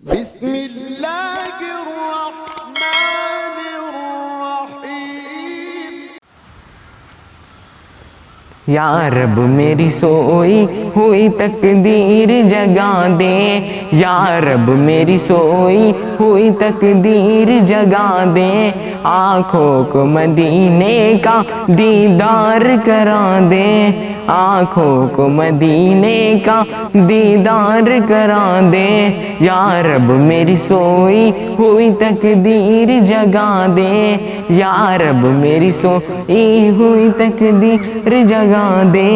بسم اللہ الرحمن الرحیم۔ یا رب میری سوئی ہوئی تقدیر جگا دے، یا رب میری سوئی ہوئی تقدیر جگا دے، آنکھوں کو مدینے کا دیدار کرا دے، آنکھوں کو مدینے کا دیدار کرا دے، یا رب میری سوئی ہوئی تقدیر جگا دے، یا رب میری سوئی ہوئی تقدیر جگا دے،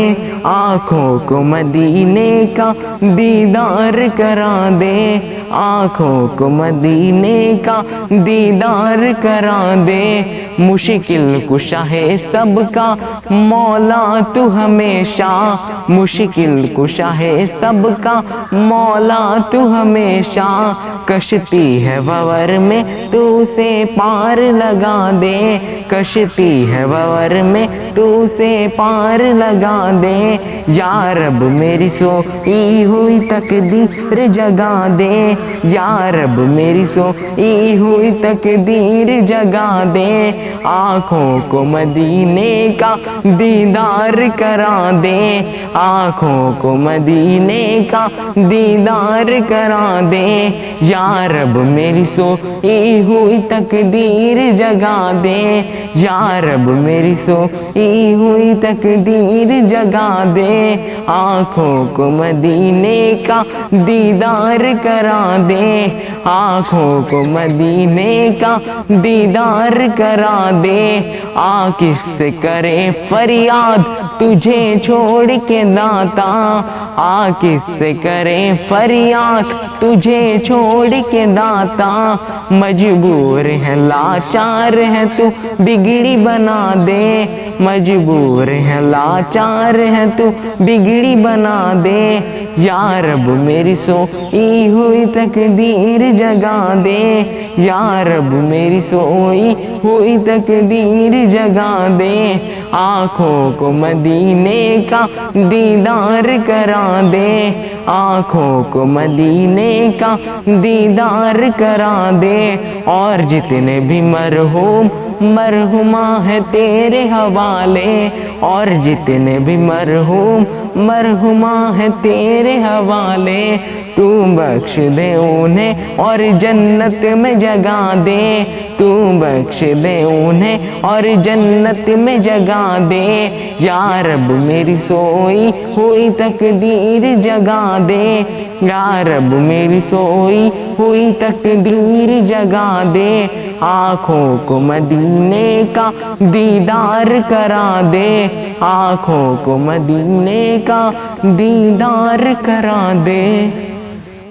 آنکھوں کو مدینے کا دیدار کرا دے، آنکھوں کو مدینے کا دیدار کرا دے، مشکل کشا ہے سب کا مولا تو ہمیشہ، مشکل کشا ہے سب کا مولا تو ہمیشہ، کشتی ہے وور میں تو اسے پار لگا دے، کشتی ہے وور میں تو اسے پار لگا دے، یا رب میری سوئی ہوئی تقدیر جگا دے، یا رب میری سوئی ہوئی تقدیر جگا دے، آنکھوں کو مدینے کا دیدار کرا دے، آنکھوں کو مدینے کا دیدار کرا دے، یا رب میری سوئی ہوئی تقدیر جگا دے، یا رب میری سوئی ہوئی تقدیر جگا دے، آنکھوں کو مدینے کا دیدار کرا دے، آنکھوں کو مدینے کا دیدار کرا دے، کس سے کرے فریاد تجھے چھوڑ کے داتا، کس سے کرے فریاد تجھے چھوڑ کے داتا، مجبور ہے لاچار ہے تو بگڑی بنا دے، مجبور ہے لاچار ہے تو بگڑی بنا دے، یا رب میری سوئی ہوئی تقدیر جگا دے، یا رب میری سوئی ہوئی تقدیر جگا دے، آنکھوں کو مدینے کا دیدار کرا دے، آنکھوں کو مدینے کا دیدار کرا دے، اور جتنے بھی مرحوم مرحومہ ہے تیرے حوالے، اور جتنے بھی مرحوم مرحومہ ہے تیرے حوالے، تو بخش دے انہیں اور جنت میں جگا دے، تو بخش دے انہیں اور جنت میں جگا دے، یا رب میری سوئی ہوئی تقدیر جگا دے، یا رب میری سوئی ہوئی تقدیر جگا دے، آنکھوں کو مدینے کا دیدار کرا دے، آنکھوں کو مدینے کا دیدار کرا دے۔